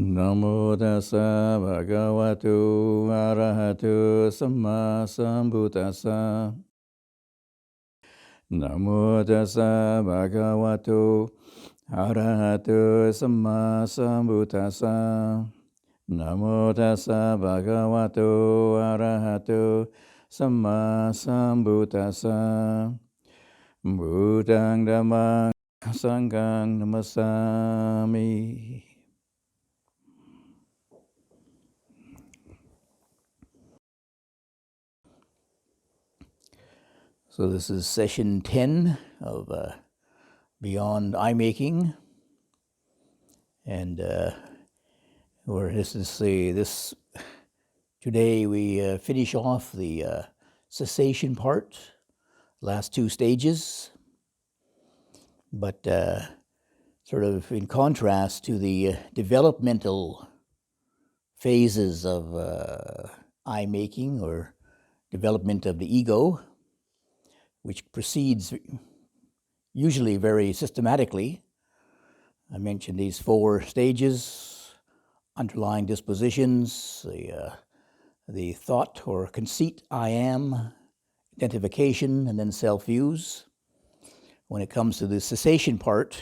Namo tassa bhagavato arahato samma sambuddhassa. Namo tassa bhagavato arahato samma sambuddhassa. Namo tassa bhagavato arahato samma sambuddhassa. Buddhang dhammang sanghang namasami. So this is session 10 of Beyond Eye Making, and today we finish off the cessation part, last two stages, but sort of in contrast to the developmental phases of eye making or development of the ego, which proceeds usually very systematically. I mentioned these 4 stages: underlying dispositions, the thought or conceit, I am, identification, and then self-views. When it comes to the cessation part,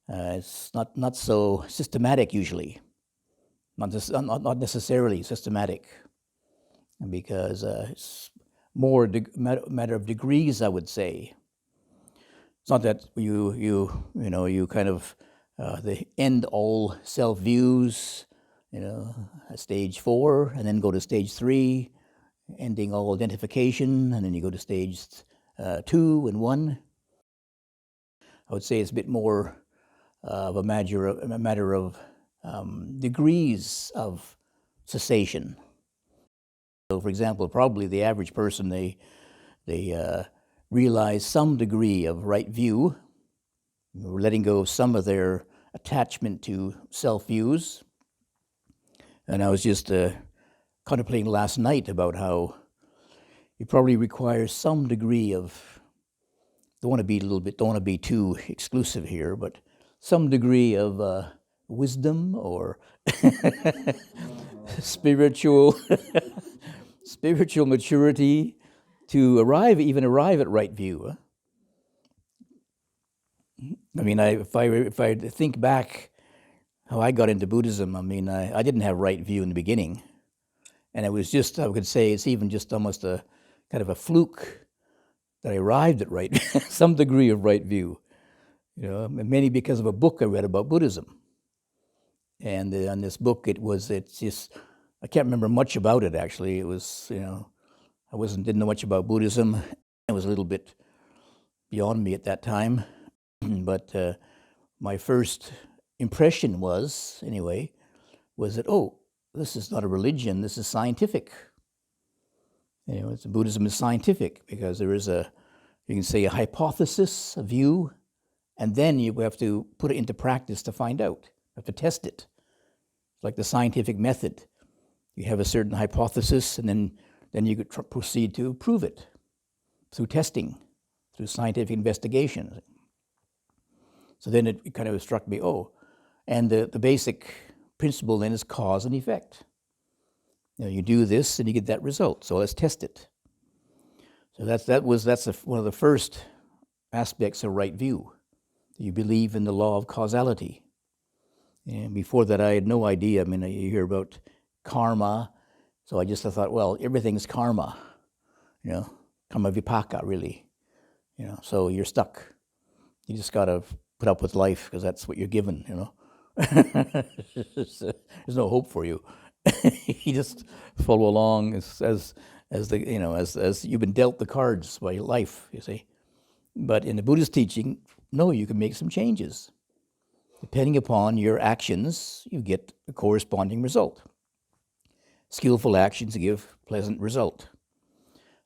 it's not so systematic usually, not necessarily systematic, because it's more matter of degrees, I would say. It's not that you kind of the end all self views, at stage 4, and then go to stage 3, ending all identification, and then you go to stage 2 and 1. I would say it's a bit more of a matter of degrees of cessation. So, for example, probably the average person, they realize some degree of right view, letting go of some of their attachment to self-views. And I was just contemplating last night about how it probably requires some degree of, don't want to be too exclusive here, but some degree of wisdom or spiritual maturity to arrive at right view. I mean, if I think back how I got into Buddhism, I mean, I didn't have right view in the beginning, and it was just, I could say it's even just almost a kind of a fluke that I arrived at right, some degree of right view, mainly because of a book I read about Buddhism. And on this book, it's just, I can't remember much about it actually. It was, didn't know much about Buddhism. It was a little bit beyond me at that time. But my first impression was that, oh, this is not a religion, this is scientific. Buddhism is scientific because there is you can say, a hypothesis, a view, and then you have to put it into practice to find out. You have to test it. It's like the scientific method. You have a certain hypothesis, and then you could proceed to prove it through testing, through scientific investigation. So then it kind of struck me, and the basic principle then is cause and effect. You do this and you get that result, so let's test it. So that's one of the first aspects of right view. You believe in the law of causality. And before that, I had no idea. I mean, you hear about karma, so I thought, well, everything's karma, karma vipaka, really. So you're stuck. You just got to put up with life because that's what you're given, There's no hope for you. You just follow along as you've been dealt the cards by life, you see. But in the Buddhist teaching, no, you can make some changes. Depending upon your actions, you get a corresponding result. Skillful actions give pleasant result.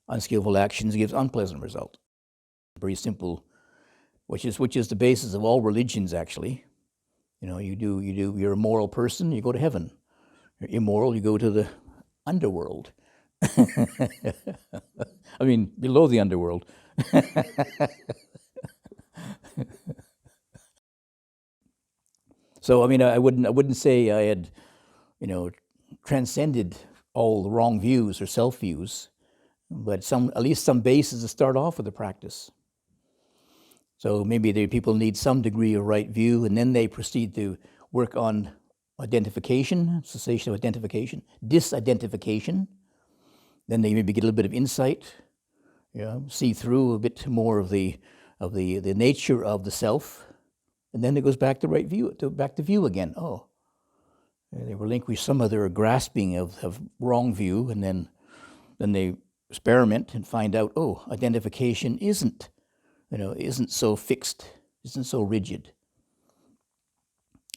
Unskillful actions gives unpleasant result. Very simple, which is the basis of all religions, actually. You're a moral person, you go to heaven. You're immoral, you go to the underworld. I mean, below the underworld. So I mean, I wouldn't say I had, transcended all the wrong views or self views, but at least some basis to start off with the practice. So maybe the people need some degree of right view, and then they proceed to work on identification, cessation of identification, disidentification. Then they maybe get a little bit of insight, see through a bit more of the nature of the self, and then it goes back to right view, back to view again. Oh, they relinquish some of their grasping of wrong view, and then they experiment and find out, oh, identification isn't so fixed, isn't so rigid.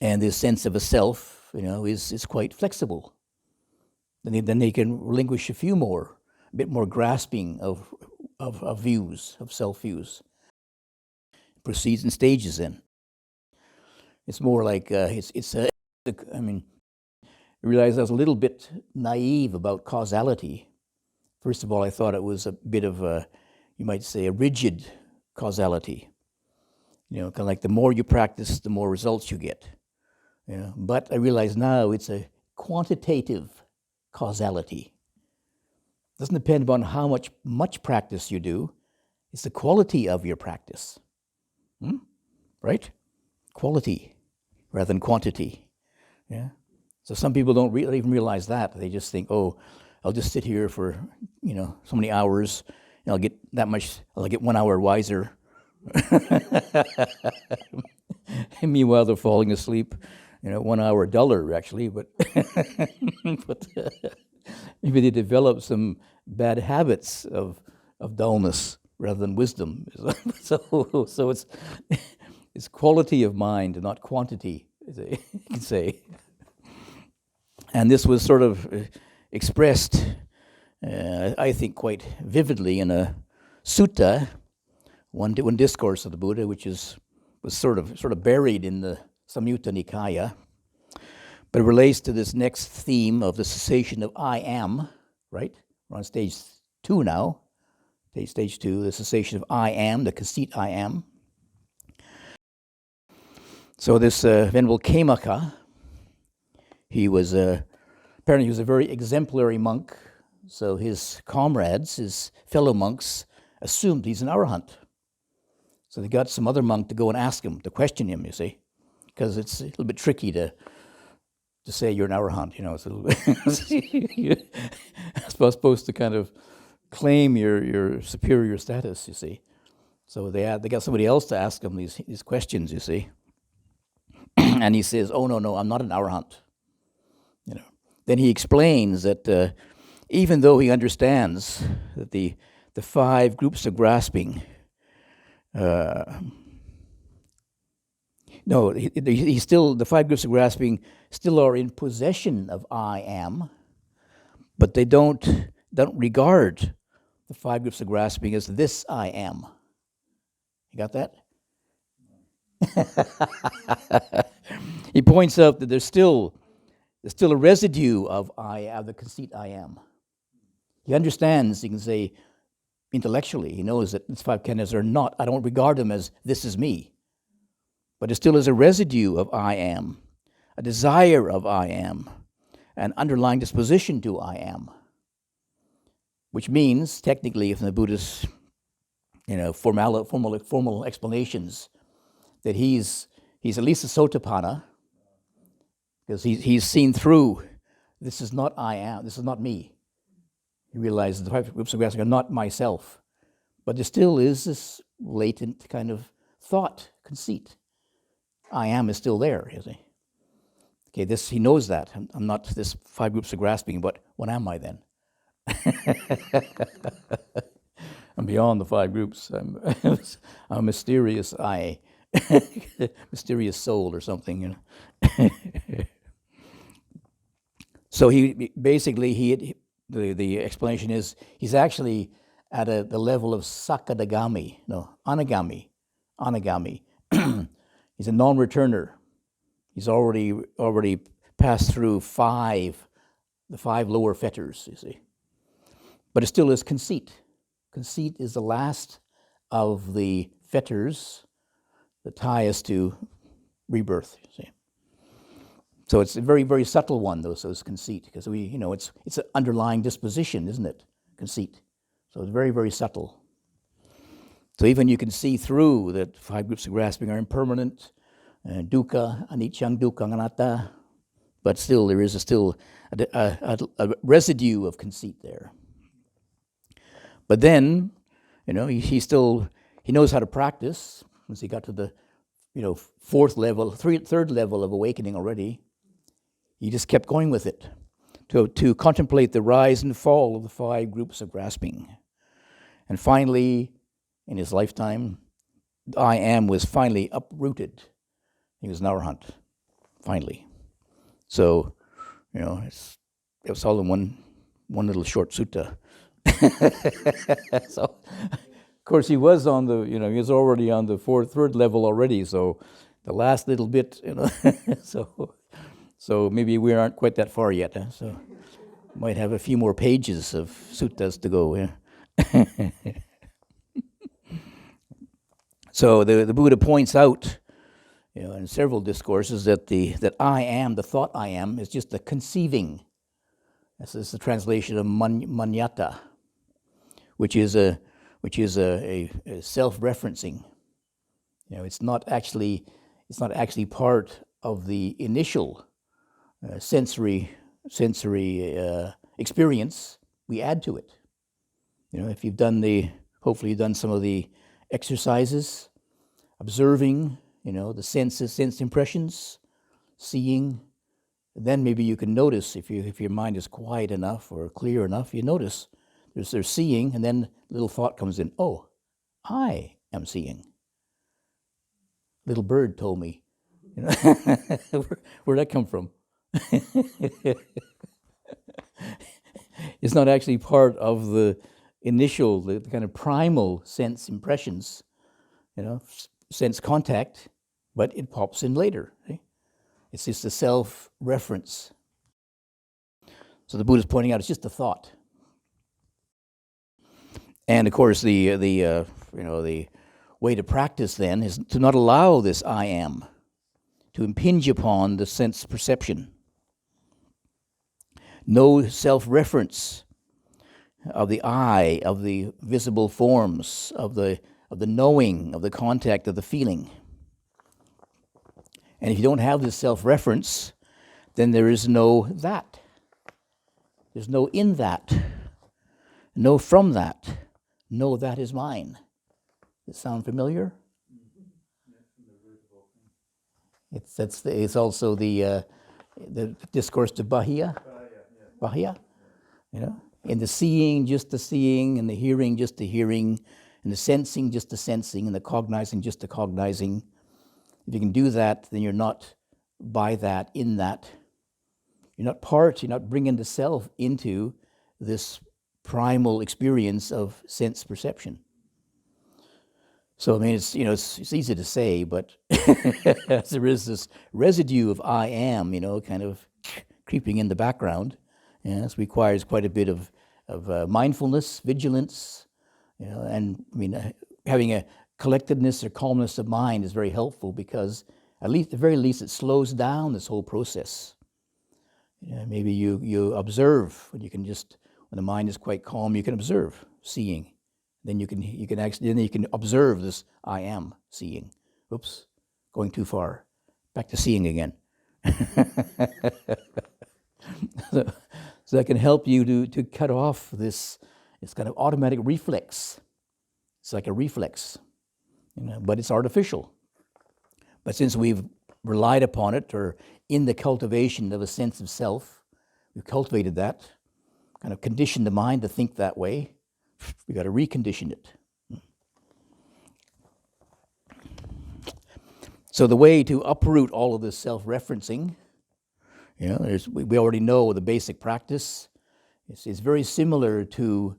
And this sense of a self, is quite flexible. Then they can relinquish a bit more grasping of views, of self-views. Proceeds in stages then. It's more like, I realized I was a little bit naive about causality. First of all, I thought it was a bit of you might say, a rigid causality. Kind of like the more you practice, the more results you get. But I realize now it's a quantitative causality. It doesn't depend upon how much practice you do. It's the quality of your practice. Right? Quality rather than quantity. Yeah. So some people don't even realize that. They just think, oh, I'll just sit here for so many hours, and I'll get 1 hour wiser. And meanwhile, they're falling asleep, 1 hour duller, actually, but maybe they develop some bad habits of dullness rather than wisdom. So it's quality of mind and not quantity, you can say. And this was sort of expressed, I think, quite vividly in a sutta, one discourse of the Buddha, which was sort of buried in the Samyutta Nikaya, but it relates to this next theme of the cessation of I am. Right? We're on stage 2 now. Stage 2, the cessation of I am, the conceit I am. So this Venerable Khemaka, apparently he was a very exemplary monk. So his comrades, his fellow monks, assumed he's an arahant. So they got some other monk to go and ask him, to question him, you see, because it's a little bit tricky to say you're an arahant, It's a little bit supposed to kind of claim your superior status, you see. So they got somebody else to ask him these questions, you see. And he says, oh, no, I'm not an arahant. Then he explains that even though he understands that the 5 groups of grasping, the 5 groups of grasping still are in possession of I am, but they don't regard the 5 groups of grasping as this I am. You got that? He points out that there's still a residue of the conceit I am. He understands, you can say, intellectually, he knows that these 5 khandhas are not, I don't regard them as this is me. But it still is a residue of I am, a desire of I am, an underlying disposition to I am. Which means, technically, from the Buddhist, formal explanations, that he's at least a sotapanna, because he's seen through, this is not I am, this is not me. He realizes the 5 groups of grasping are not myself. But there still is this latent kind of thought, conceit. I am is still there, you see. Okay, he knows that. I'm not this 5 groups of grasping, but what am I then? I'm beyond the 5 groups. I'm a mysterious I, mysterious soul or something, So he basically, the explanation is he's actually at the level of anagami. He's a non-returner. He's already passed through the 5 lower fetters, you see. But it still is conceit. Conceit is the last of the fetters that tie us to rebirth, you see. So it's a very, very subtle one, those conceit, because it's an underlying disposition, isn't it? Conceit. So it's very, very subtle. So even you can see through that 5 groups of grasping are impermanent, dukkha, anicca, dukkha, anatta, but still there is a residue of conceit there. But then, he knows how to practice. Once he got to the, third level of awakening already, he just kept going with it to contemplate the rise and fall of the 5 groups of grasping. And finally, in his lifetime, I am was finally uprooted. He was an arahant, finally. So, it was all in one little short sutta. So, of course, he was on he was already on the third level already. So, the last little bit, so maybe we aren't quite that far yet. So, might have a few more pages of suttas to go. Yeah. So the Buddha points out, in several discourses that I am, the thought I am, is just a conceiving. This is the translation of manyata, which is a self-referencing. It's not actually part of the initial sensory experience. We add to it. If you've done hopefully you've done some of the exercises, observing, the sense impressions, seeing, then maybe you can notice if your mind is quiet enough or clear enough, you notice there's seeing, and then a little thought comes in. Oh, I am seeing. Little bird told me. Where'd that come from? It's not actually part of the initial, the kind of primal sense impressions, sense contact, but it pops in later. See? It's just a self-reference. So the Buddha's pointing out it's just a thought. And of course, the way to practice then is to not allow this I am to impinge upon the sense perception. No self-reference of the I, of the visible forms, of the knowing, of the contact, of the feeling. And if you don't have this self-reference, then there is no that. There's no in that, no from that, no that is mine. Does it sound familiar? It's also the discourse to Bahia. Bahia, in the seeing, just the seeing, and the hearing, just the hearing, and the sensing, just the sensing, and the cognizing, just the cognizing. If you can do that, then you're not by that, in that. You're not bringing the self into this primal experience of sense perception. So, it's easy to say, but there is this residue of I am, kind of creeping in the background. This requires quite a bit of mindfulness, vigilance, and having a collectedness or calmness of mind is very helpful because at the very least it slows down this whole process. Maybe you observe when the mind is quite calm, you can observe seeing. Then you can observe this I am seeing. Oops, going too far. Back to seeing again. So that can help you to cut off this kind of automatic reflex. It's like a reflex, but it's artificial. But since we've relied upon it, or in the cultivation of a sense of self, we've cultivated that, kind of conditioned the mind to think that way, we've got to recondition it. So the way to uproot all of this self-referencing, we already know the basic practice. It's very similar to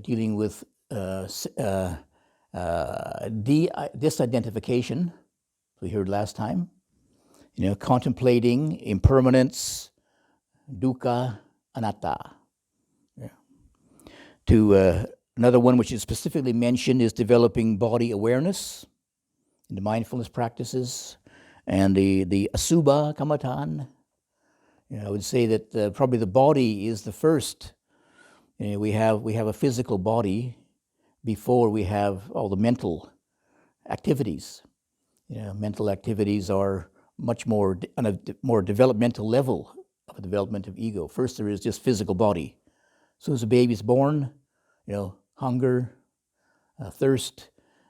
dealing with disidentification, we heard last time. Contemplating impermanence, dukkha, anatta. Another one which is specifically mentioned is developing body awareness in the mindfulness practices, and the asubha kamatan, I would say that probably the body is the first. We have a physical body before we have all the mental activities. Mental activities are much more on a more developmental level of a development of ego. First, there is just physical body. As soon as a baby's born, hunger, thirst,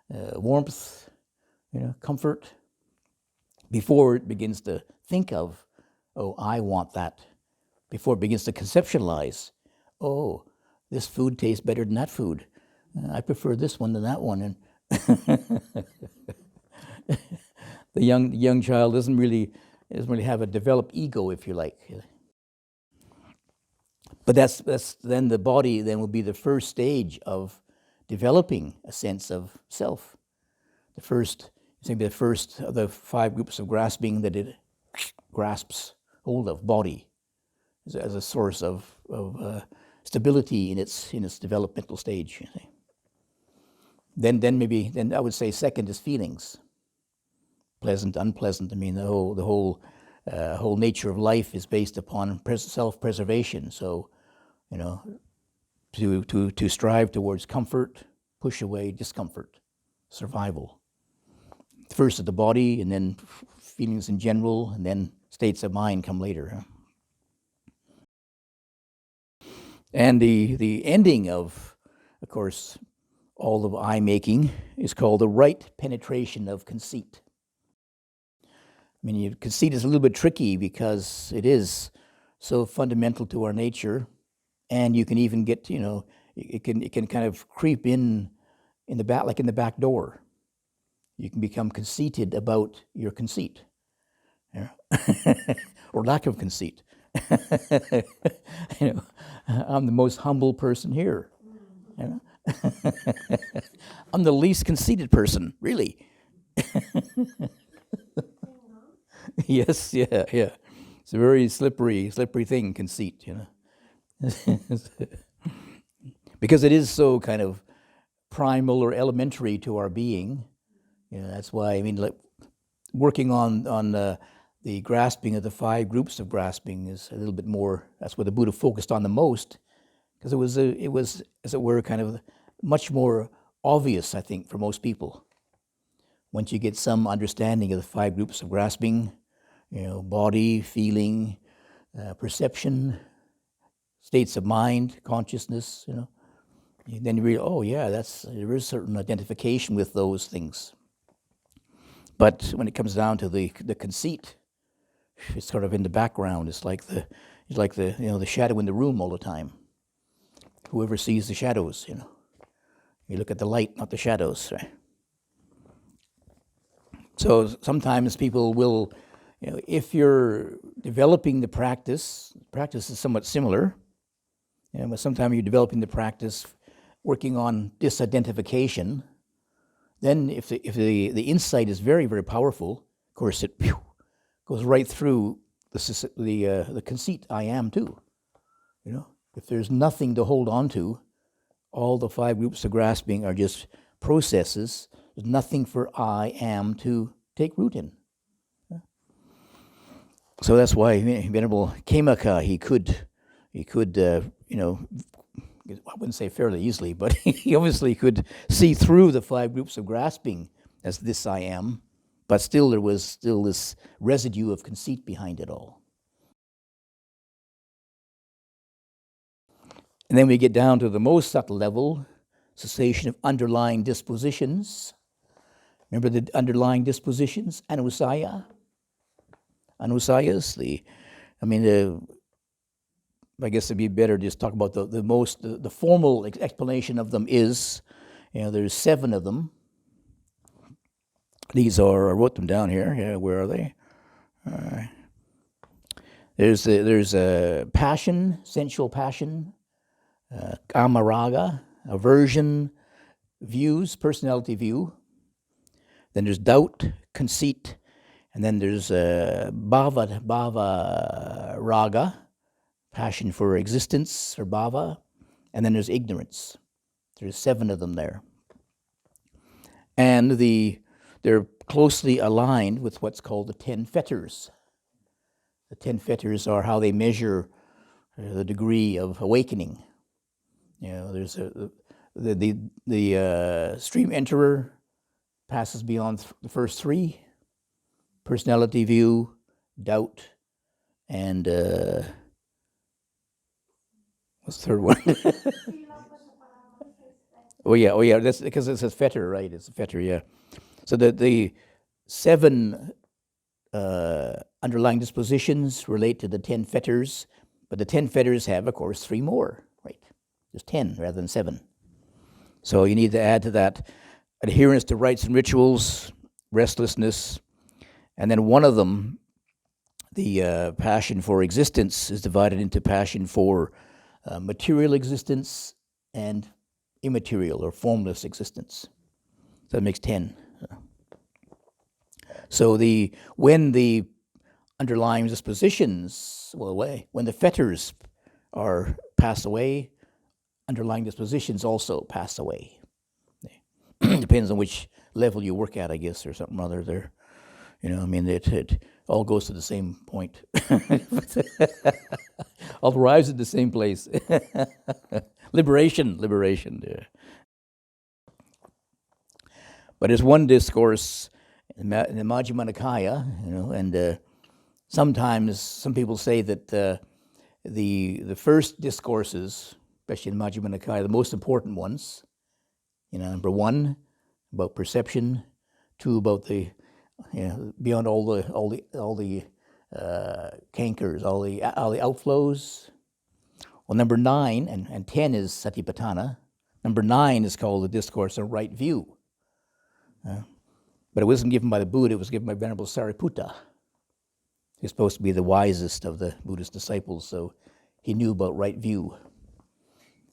warmth, comfort, before it begins to think of, oh, I want that. Before it begins to conceptualize, oh, this food tastes better than that food. I prefer this one than that one. And the young child doesn't really have a developed ego, if you like. But that's then the body then will be the first stage of developing a sense of self. The first of the 5 groups of grasping that it grasps hold of, body, as a source of stability in its developmental stage. Then I would say second is feelings, pleasant, unpleasant. I mean, the whole nature of life is based upon self-preservation. So, to strive towards comfort, push away discomfort, survival. First is the body, and then feelings in general, and then states of mind come later. And the ending of course, all of I-making is called the right penetration of conceit. I mean, conceit is a little bit tricky because it is so fundamental to our nature, and you can even get, it can kind of creep in the back, like in the back door. You can become conceited about your conceit, or lack of conceit. I'm the most humble person here. I'm the least conceited person, really. Yes, yeah. It's a very slippery thing, conceit, because it is so kind of primal or elementary to our being. That's why, working on the grasping of the 5 groups of grasping is a little bit more. That's what the Buddha focused on the most, because it was, as it were, kind of much more obvious, I think, for most people. Once you get some understanding of the 5 groups of grasping, body, feeling, perception, states of mind, consciousness, then you realize, oh yeah, there is certain identification with those things. But when it comes down to the conceit, it's sort of in the background. It's like the shadow in the room all the time. Whoever sees the shadows, you look at the light, not the shadows, right? So sometimes people will, if you're developing the practice is somewhat similar. But sometimes you're developing the practice, working on disidentification. Then if the insight is very, very powerful, of course it goes right through the conceit I am too. If there's nothing to hold on to, all the 5 groups of grasping are just processes. There's nothing for I am to take root in. So that's why Venerable Khemaka, he could, I wouldn't say fairly easily, but he obviously could see through the 5 groups of grasping as this I am, but still there was this residue of conceit behind it all. And then we get down to the most subtle level, cessation of underlying dispositions. Remember the underlying dispositions? Anusaya. Anusayas, I guess it'd be better to just talk about the formal explanation of them is, there's 7 of them. These are, I wrote them down here. Yeah, where are they? There's a passion, sensual passion, kamaraga, aversion, views, personality view. Then there's doubt, conceit, and then there's bhava raga, passion for existence, or bhava, and then there's ignorance. There's 7 of them there. And they're closely aligned with what's called the 10 Fetters. The 10 fetters are how they measure the degree of awakening. There's the stream enterer passes beyond the first three: personality view, doubt, and what's the third one? Oh yeah. That's because it says fetter, right? It's a fetter, yeah. So the 7 underlying dispositions relate to the 10 fetters, but the 10 fetters have, of course, 3 more, right? There's 10 rather than 7. So you need to add to that adherence to rites and rituals, restlessness, and then one of them, the passion for existence, is divided into passion for material existence and immaterial or formless existence. So that makes 10. So when the underlying dispositions go away, when the fetters are pass away, underlying dispositions also pass away. Depends on which level you work at, I guess, or something other there. It all goes to the same point. All arrives at the same place. Liberation. Yeah. But there's one discourse in the Majjhima Nikaya, and sometimes some people say that the first discourses, especially in the Majjhima Nikaya, the most important ones, number 1 about perception, 2 about the beyond all the cankers, all the outflows. Well, number 9 and 10 is Satipatthana. Number 9 is called the Discourse of Right View. But it wasn't given by the Buddha, it was given by Venerable Sariputta. He's supposed to be the wisest of the Buddhist disciples, so he knew about right view.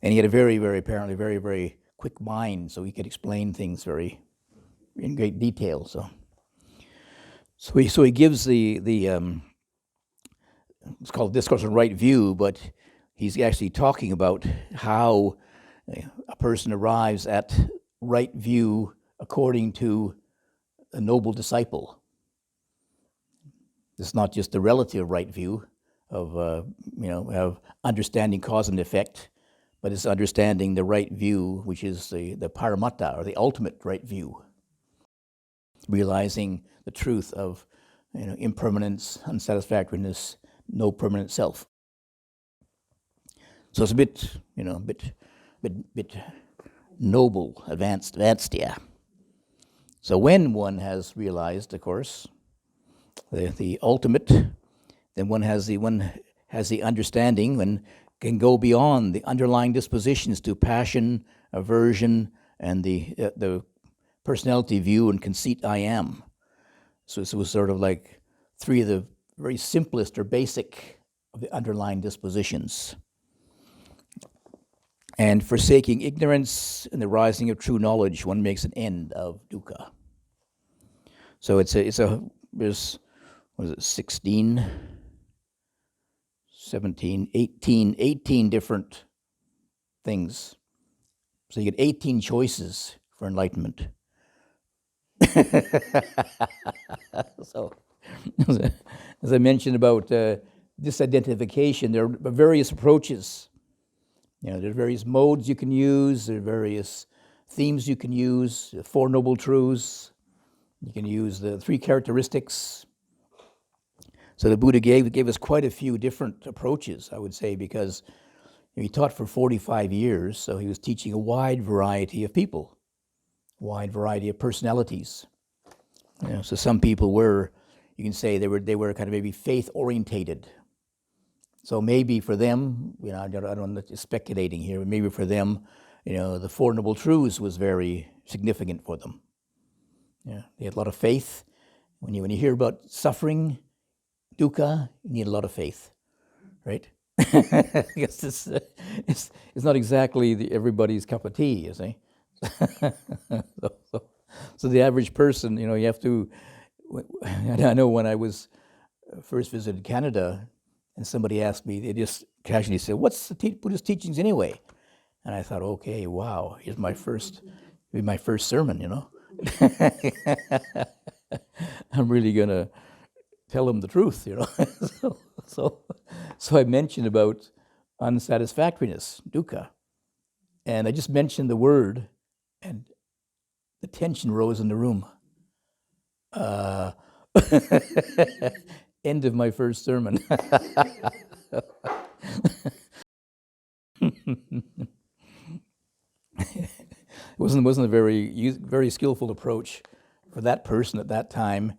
And he had a very, very, apparently very, very quick mind, so he could explain things in great detail. So he gives the it's called Discourse on Right View, but he's actually talking about how a person arrives at right view according to a noble disciple. It's not just the relative right view of understanding cause and effect, but it's understanding the right view, which is the paramatta, or the ultimate right view. Realizing the truth of impermanence, unsatisfactoriness, no permanent self. So it's a bit noble, advanced, yeah. So when one has realized, of course, the ultimate, then one has the understanding and can go beyond the underlying dispositions to passion, aversion, and the personality view and conceit I am. So it was sort of like 3 of the very simplest or basic of the underlying dispositions. And forsaking ignorance and the rising of true knowledge, one makes an end of dukkha. So there's 16, 17, 18 different things. So you get 18 choices for enlightenment. So, as I mentioned about disidentification, there are various approaches. There are various modes you can use, there are various themes you can use, the 4 Noble Truths. You can use the 3 characteristics. So the Buddha gave us quite a few different approaches, I would say, because he taught for 45 years, so he was teaching a wide variety of people, wide variety of personalities. So some people were, you can say, they were kind of maybe faith-orientated. So maybe for them, I don't know, speculating here, but maybe for them, the 4 Noble Truths was very significant for them. They had a lot of faith. When you hear about suffering, dukkha, you need a lot of faith, right? I guess it's not exactly everybody's cup of tea, you see. So the average person, you have to. I know when I was first visited Canada, and somebody asked me, they just casually said, "What's the Buddhist teachings anyway?" And I thought, okay, wow, here's my first sermon, I'm really gonna tell him the truth, So I mentioned about unsatisfactoriness, dukkha, and I just mentioned the word, and the tension rose in the room. End of my first sermon. It wasn't a very skillful approach for that person at that time.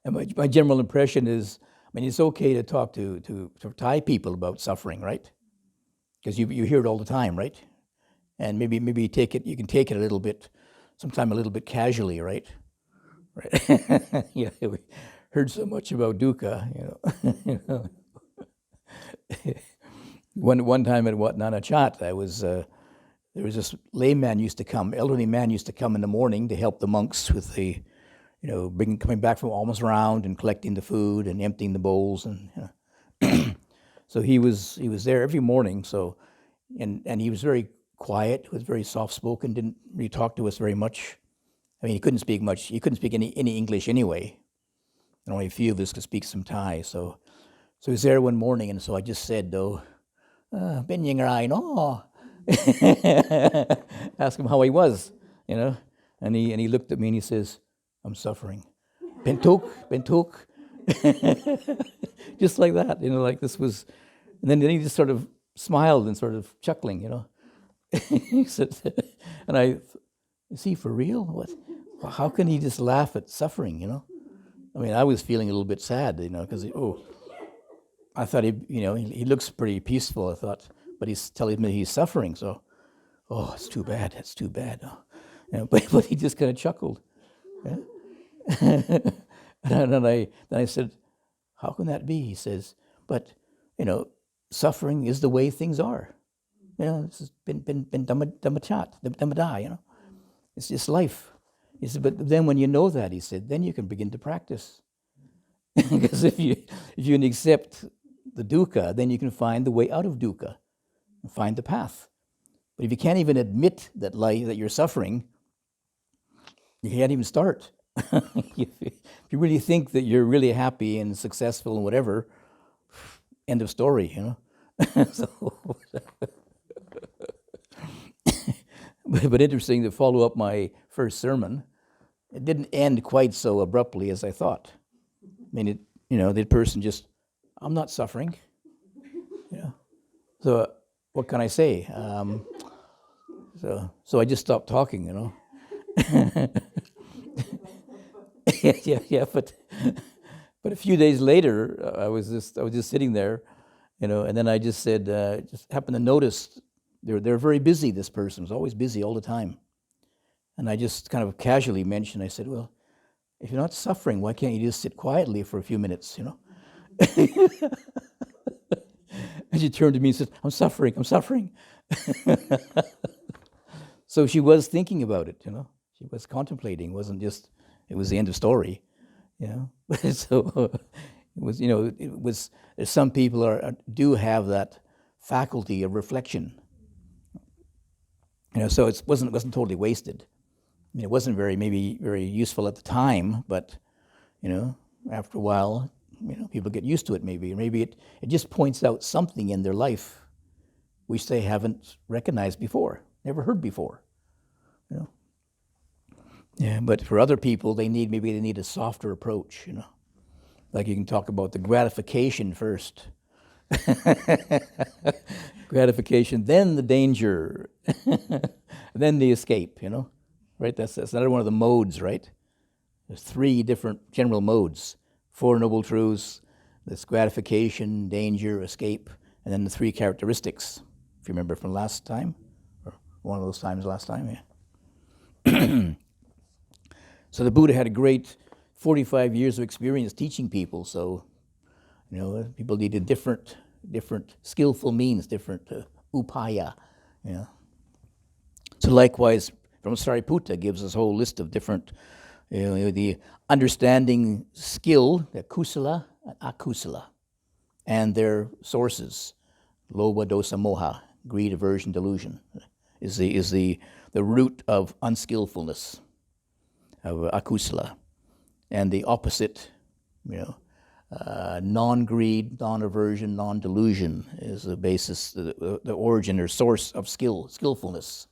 And my general impression is, it's okay to talk to Thai people about suffering, right? Because you hear it all the time, right? And maybe you can take it a little bit, sometime a little bit casually, right? Right. Yeah, we heard so much about dukkha, One time at Wat Nana Chat, there was this layman used to come, elderly man used to come in the morning to help the monks with the, coming back from alms round and collecting the food and emptying the bowls, and so he was there every morning. So, and he was very quiet, was very soft spoken, didn't really talk to us very much. He couldn't speak much. He couldn't speak any English anyway, and only a few of us could speak some Thai. So he was there one morning, and so I just said, though, "Ben yang rai no?" Ask him how he was, and he looked at me and he says, "I'm suffering." Ben tuk, just like that, like this was, and then he just sort of smiled and sort of chuckling, He said, and is he for real? What? How can he just laugh at suffering? I was feeling a little bit sad, because I thought he looks pretty peaceful. I thought, but he's telling me he's suffering. So, it's too bad. It's too bad. But he just kind of chuckled. Yeah? And then I said, "How can that be?" He says, "But suffering is the way things are. This has been Dhamma, it's just life." He said, "But then when you know that," he said, "then you can begin to practice." Because if you can accept the dukkha, then you can find the way out of dukkha, and find the path. But if you can't even admit that you're suffering, you can't even start. If you really think that you're really happy and successful and whatever, end of story, So, but interesting to follow up my first sermon. It didn't end quite so abruptly as I thought. The person just, "I'm not suffering." So what can I say? So I just stopped talking, Yeah. But a few days later, I was just sitting there, and then I just said, just happened to notice they're very busy. This person was always busy all the time, and I just kind of casually mentioned. I said, "Well, if you're not suffering, why can't you just sit quietly for a few minutes, And she turned to me and said, I'm suffering. So she was thinking about it, She was contemplating. It wasn't just, it was the end of story, So it was, some people do have that faculty of reflection, so it wasn't totally wasted. It wasn't very useful at the time, but, after a while, people get used to it maybe. Maybe it just points out something in their life which they haven't recognized before, never heard before, Yeah, but for other people, they need a softer approach, Like you can talk about the gratification first. Gratification, then the danger, then the escape, Right? That's another one of the modes, right? There's 3 different general modes. 4 Noble Truths, this gratification, danger, escape, and then the 3 characteristics, if you remember from last time, or one of those times last time, yeah. So the Buddha had a great 45 years of experience teaching people, so, people needed different skillful means, different upaya, So likewise, Brahmasariputta gives us a whole list of different, the understanding skill, the kusala and akusala, and their sources, lobha, dosa, moha, greed, aversion, delusion, is the root of unskillfulness, of akusala. and the opposite, non-greed, non-aversion, non-delusion is the basis, the origin or source of skillfulness.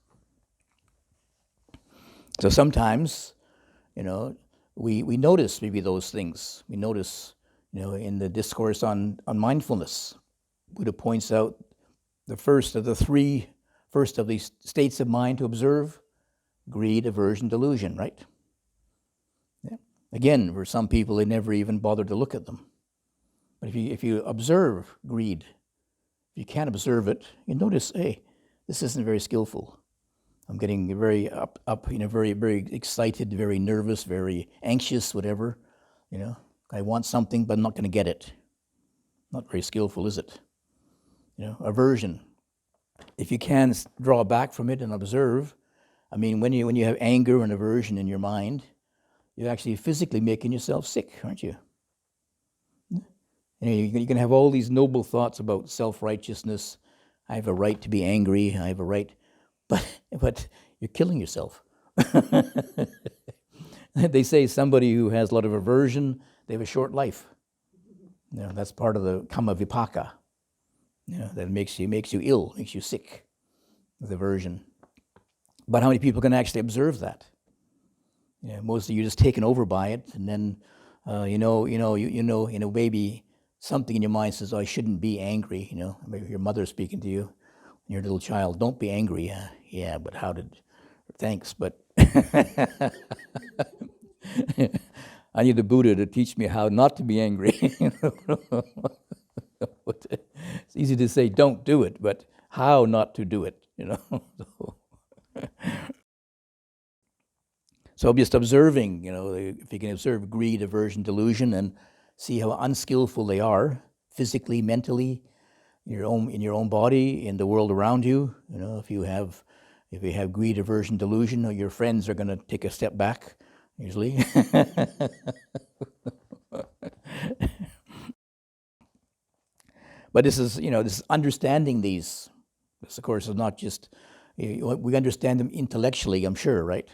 So sometimes, we notice maybe those things. We notice, in the discourse on mindfulness, Buddha points out the first of these states of mind to observe: greed, aversion, delusion, right? Yeah. Again, for some people, they never even bother to look at them. But if you observe greed, if you can't observe it, you notice, hey, this isn't very skillful. I'm getting very up, very, very excited, very nervous, very anxious, whatever. I want something, but I'm not going to get it. Not very skillful, is it? Aversion. If you can draw back from it and observe, when you have anger and aversion in your mind, you're actually physically making yourself sick, aren't you? You can have all these noble thoughts about self-righteousness. I have a right to be angry. I have a right, but you're killing yourself. They say somebody who has a lot of aversion, they have a short life. That's part of the kama vipaka. That makes you ill, makes you sick with aversion. But how many people can actually observe that? Mostly you're just taken over by it, and then maybe something in your mind says, "Oh, I shouldn't be angry." Maybe your mother's speaking to you, and you're a little child. Don't be angry. Yeah, but thanks, but I need the Buddha to teach me how not to be angry. It's easy to say, "Don't do it," but how not to do it? So I'm just observing, if you can observe greed, aversion, delusion, and see how unskillful they are, physically, mentally, in your own body, in the world around you. If you have greed, aversion, delusion, your friends are going to take a step back, usually. But this is understanding these. This, of course, is not just, we understand them intellectually, I'm sure, right?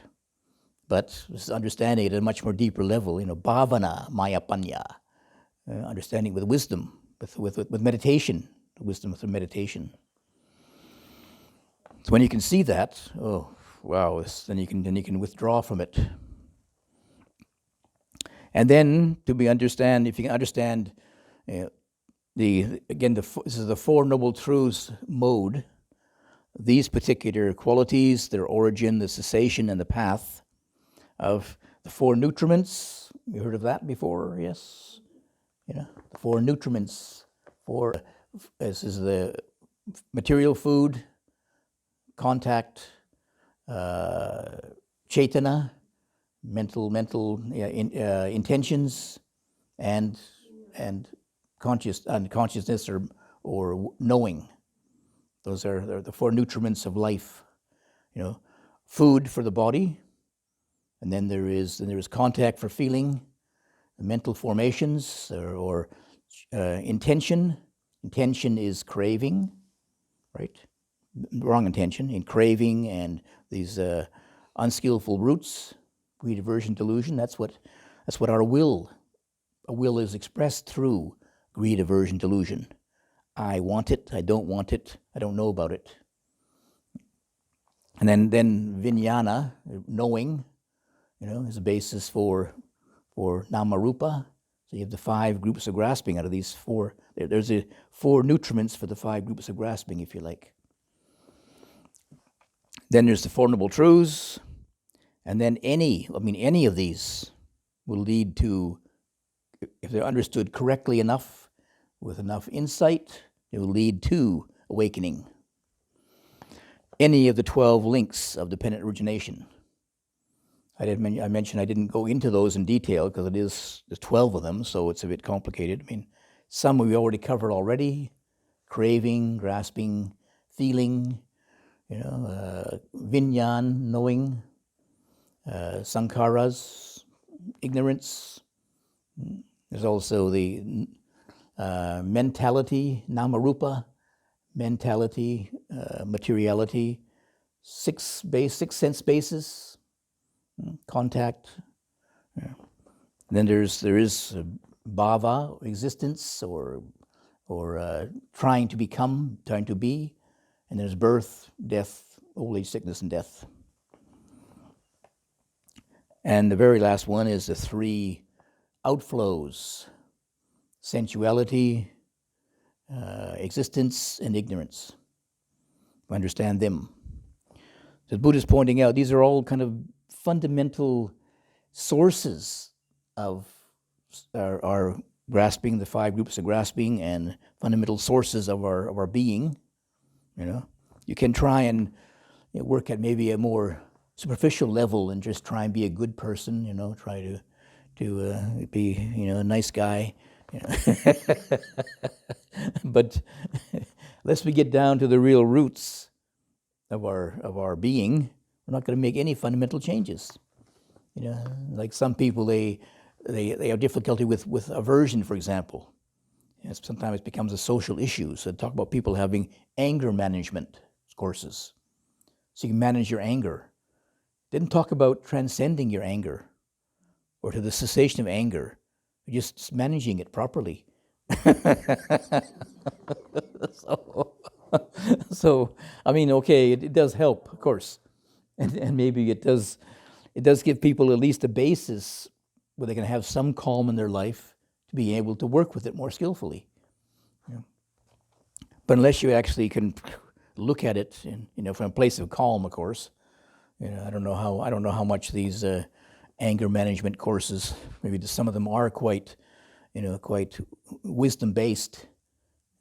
But this is understanding it at a much more deeper level, bhavana, maya panya, understanding with wisdom, with meditation, wisdom through meditation. So when you can see that, oh, wow, then you can withdraw from it. And then if you can understand, this is the Four Noble Truths mode. These particular qualities, their origin, the cessation, and the path of the four nutriments. You heard of that before? Yes. The four nutriments. This is the material food, contact, chaitana, mental intentions, and consciousness or knowing. Those are the four nutriments of life. Food for the body. And then there is contact for feeling, mental formations, or intention. Intention is craving, right? Wrong intention. In craving and these unskillful roots, greed, aversion, delusion. That's what our will. A will is expressed through greed, aversion, delusion. I want it. I don't want it. I don't know about it. And then vijnana, knowing. Is a basis for nama-rupa. So you have the five groups of grasping out of these four. There's the four nutriments for the five groups of grasping, if you like. Then there's the Four Noble Truths. And then any of these will lead to, if they're understood correctly enough, with enough insight, it will lead to awakening. Any of the 12 links of dependent origination. I mentioned I didn't go into those in detail because there's 12 of them, so it's a bit complicated. Some we already covered already: craving, grasping, feeling, vinyan, knowing, sankharas, ignorance. There's also the mentality, namarupa, mentality, materiality, six sense bases. Contact, Then there is bhava, existence, or trying to become, trying to be, and there's birth, death, old age, sickness, and death. And the very last one is the three outflows: sensuality, existence, and ignorance. Understand them. So the Buddha is pointing out these are all kind of fundamental sources of our grasping, the five groups of grasping, and fundamental sources of our being. You can try and work at maybe a more superficial level and just try and be a good person. Try to be a nice guy. But unless we get down to the real roots of our being, we're not going to make any fundamental changes. Like some people, they have difficulty with aversion, for example. Sometimes it becomes a social issue. So talk about people having anger management courses, so you can manage your anger. Didn't talk about transcending your anger or to the cessation of anger, just managing it properly. So I mean, okay, it does help, of course, and maybe it does give people at least a basis where they can have some calm in their life to be able to work with it more skillfully. But unless you actually can look at it, from a place of calm, of course. I don't know how much these anger management courses, maybe some of them are quite wisdom based.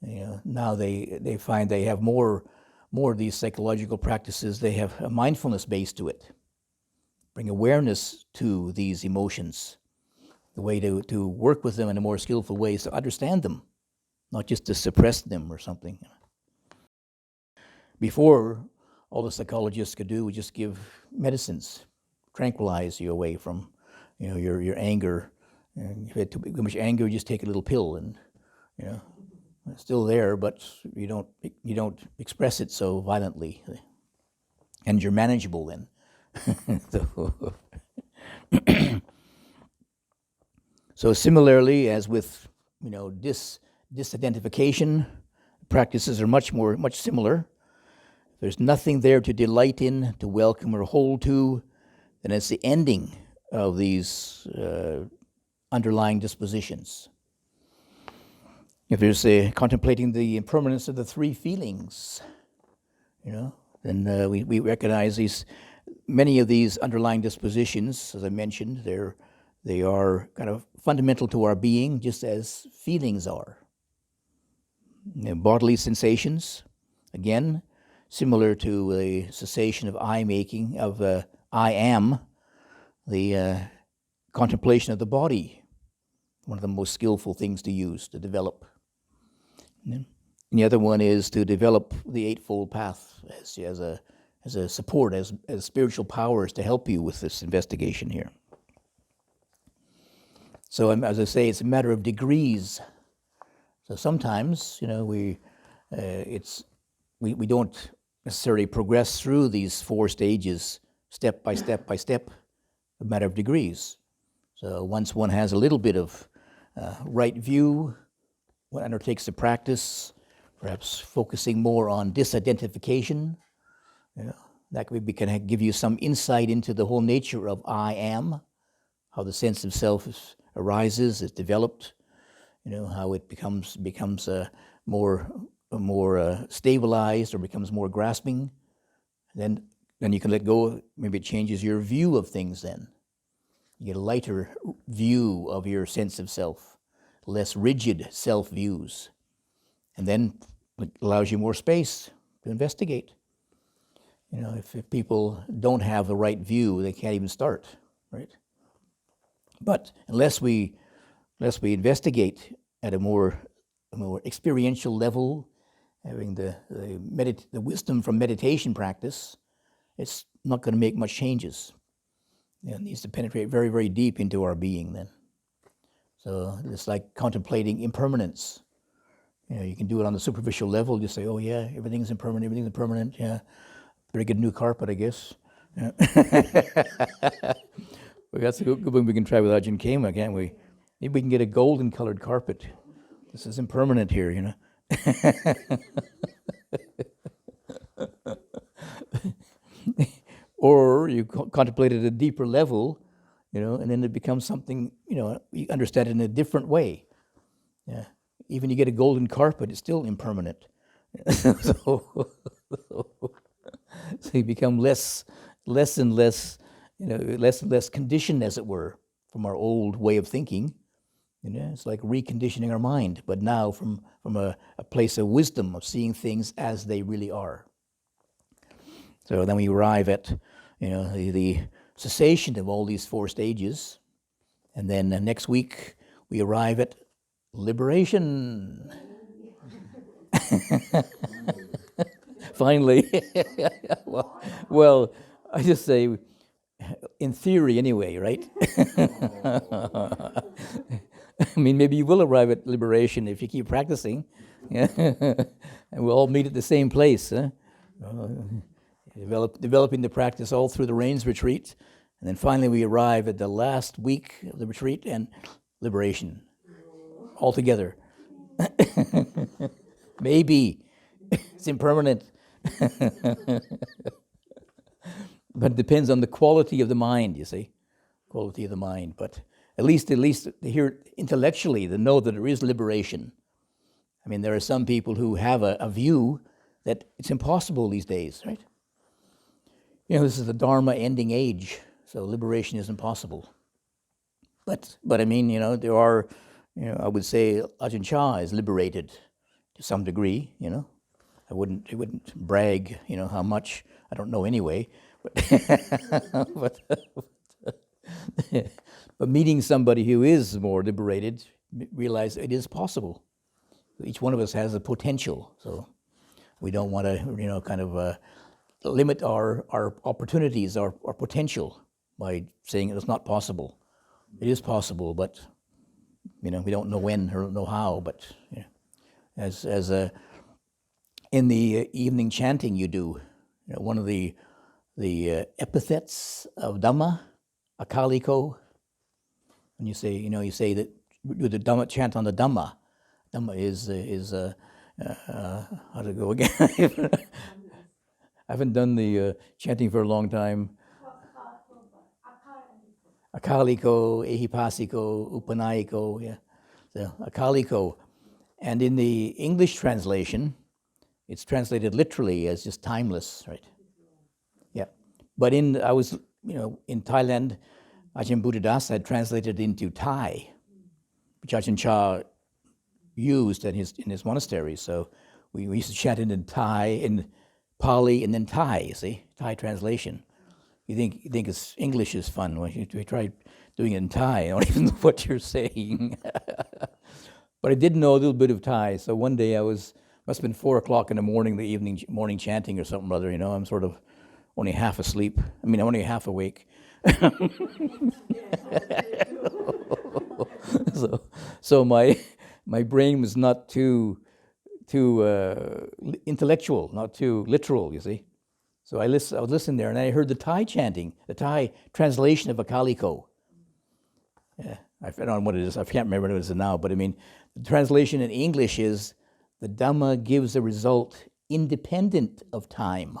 Now they find they have more of these psychological practices. They have a mindfulness base to it. Bring awareness to these emotions, the way to work with them in a more skillful way is to understand them, not just to suppress them or something. Before, all the psychologists could do was just give medicines, tranquilize you away from, your anger. And if you had too much anger, you just take a little pill, and it's still there, but you don't express it so violently, and you're manageable then. So similarly, as with disidentification, practices are much similar. There's nothing there to delight in, to welcome or hold to, then it's the ending of these underlying dispositions. If there's contemplating the impermanence of the three feelings, then we recognize many of these underlying dispositions, as I mentioned, they are kind of fundamental to our being, just as feelings are. Bodily sensations, again, similar to the cessation of I-making, of I am, the contemplation of the body, one of the most skillful things to use, to develop. And the other one is to develop the Eightfold Path as a support, as spiritual powers to help you with this investigation here. So as I say, it's a matter of degrees. So sometimes, we don't necessarily progress through these four stages step by step by step, a matter of degrees. So once one has a little bit of right view, one undertakes the practice, perhaps focusing more on disidentification, that can give you some insight into the whole nature of I am, how the sense of self arises, is developed, how it becomes more stabilized or becomes more grasping. Then you can let go. Maybe it changes your view of things then. You get a lighter view of your sense of self, less rigid self-views. And then it allows you more space to investigate. If people don't have the right view, they can't even start, right? But unless we investigate at a more experiential level, having the wisdom from meditation practice, it's not going to make much changes. It needs to penetrate very, very deep into our being then. So it's like contemplating impermanence. You can do it on the superficial level, just say, oh yeah, everything's impermanent, yeah. Very good new carpet, I guess. Yeah. Well, that's a good one we can try with Ajahn Kema, can't we? Maybe we can get a golden colored carpet. This is impermanent here, you know. Or you contemplate it at a deeper level, you know, and then it becomes something, you know, you understand it in a different way. Yeah. Even you get a golden carpet, it's still impermanent. so you become less and less, you know, less and less conditioned, as it were, from our old way of thinking. You know, it's like reconditioning our mind, but now from a place of wisdom, of seeing things as they really are. So then we arrive at, you know, the cessation of all these four stages, and then next week we arrive at liberation. Finally. well, I just say, in theory anyway, right? I mean, maybe you will arrive at liberation if you keep practicing. And we'll all meet at the same place. Huh? Developing the practice all through the Rains retreat. And then finally we arrive at the last week of the retreat and liberation. All together. Maybe. It's impermanent. But it depends on the quality of the mind, you see. Quality of the mind. But at least to hear intellectually, to know that there is liberation. I mean, there are some people who have a view that it's impossible these days, right? You know, this is the Dharma ending age, so liberation isn't possible. But I mean, you know, there are, you know, I would say Ajahn Chah is liberated to some degree, you know. I wouldn't brag, you know, how much, I don't know anyway, but but meeting somebody who is more liberated, realize it is possible. Each one of us has a potential, so we don't want to, you know, kind of limit our opportunities, our potential by saying it's not possible. It is possible, but, you know, we don't know when or know how, but, you know, as in the evening chanting you do, you know, one of the epithets of Dhamma, akaliko, when you say, you know, you say that with the Dhamma, chant on the Dhamma. Dhamma is how to go again? I haven't done the chanting for a long time. Akaliko, ehipasiko, upanayiko, yeah. So akaliko. And in the English translation, it's translated literally as just timeless, right? Yeah. But I was, you know, in Thailand, Ajahn Buddhadasa had translated into Thai, which Ajahn Chah used in his monastery. So we used to chant it in Thai, in Pali, and then Thai, you see, Thai translation. You think it's English is fun. Well, you try doing it in Thai, I don't even know what you're saying. But I did know a little bit of Thai, so one day must have been 4 o'clock in the morning, the morning chanting or something or other, you know, I'm sort of only half asleep. I mean, I'm only half awake. So my brain was not too intellectual, not too literal, you see. So I was listening there, and I heard the Thai chanting, the Thai translation of Akaliko. Yeah, I don't know what it is. I can't remember what it is now, but I mean, the translation in English is, the Dhamma gives a result independent of time.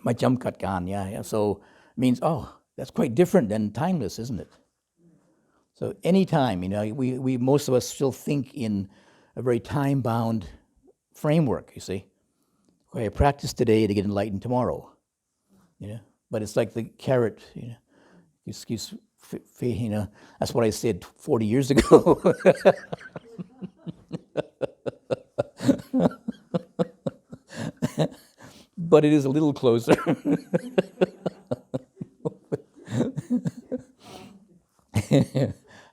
Majamkat gan, yeah. So it means, oh, that's quite different than timeless, isn't it? So any time, you know, we most of us still think in a very time-bound framework, you see. Okay, I practice today to get enlightened tomorrow, you know. But it's like the carrot, you know. You know, that's what I said 40 years ago. But it is a little closer.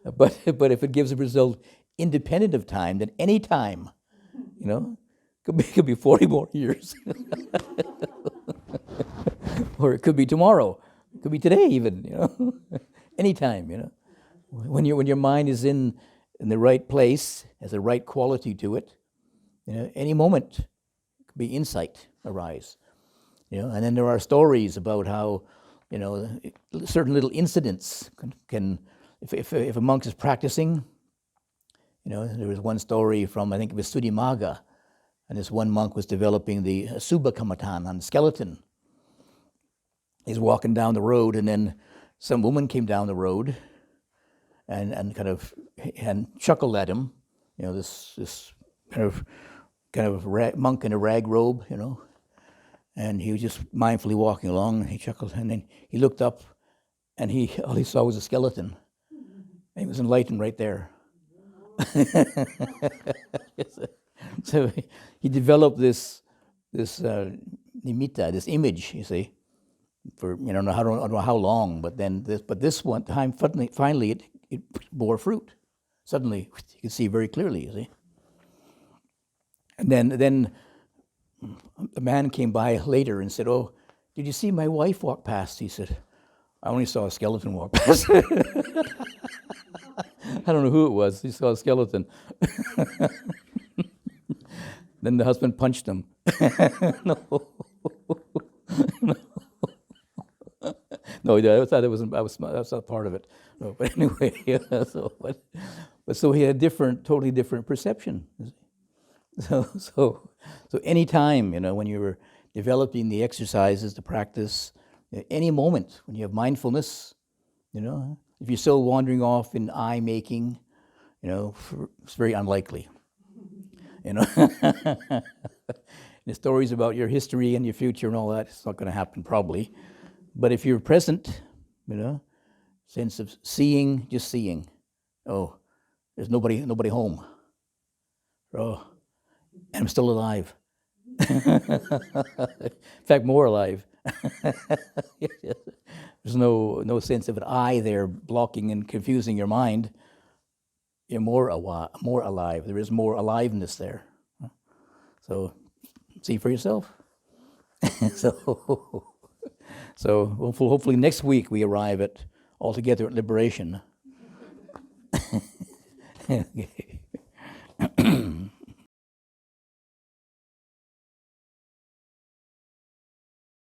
But if it gives a result independent of time, then any time, you know, could be 40 more years. Or it could be tomorrow. It could be today even, you know. Anytime, you know. When your mind is in the right place, has the right quality to it, you know, any moment could be insight arise. You know, and then there are stories about how certain little incidents can if a monk is practicing, there was one story from, I think it was Sudhimaga, and this one monk was developing the Subha Kamatan on the skeleton. He's walking down the road, and then some woman came down the road and kind of chuckled at him. This kind of monk in a rag robe, and he was just mindfully walking along. And he chuckled, and then he looked up, and all he saw was a skeleton, and he was enlightened right there. So he developed this nimitta, this image, you see, for I don't know how long, but this one time finally it bore fruit. Suddenly you could see very clearly, you see. And then a man came by later and said, "Oh, did you see my wife walk past?" He said, "I only saw a skeleton walk past." I don't know who it was. He saw a skeleton. Then the husband punched him. No. No, I thought that's not part of it. No, but anyway, so he had totally different perception. So any time, when you were developing the exercises, the practice, any moment when you have mindfulness, if you're still wandering off in eye making, it's very unlikely. The stories about your history and your future and all that, it's not going to happen probably. But if you're present, sense of seeing, just seeing. Oh, there's nobody home. Oh, and I'm still alive. In fact, more alive. There's no sense of an I there blocking and confusing your mind. You're more alive. There is more aliveness there. So see for yourself. So hopefully next week we arrive altogether at liberation. Okay.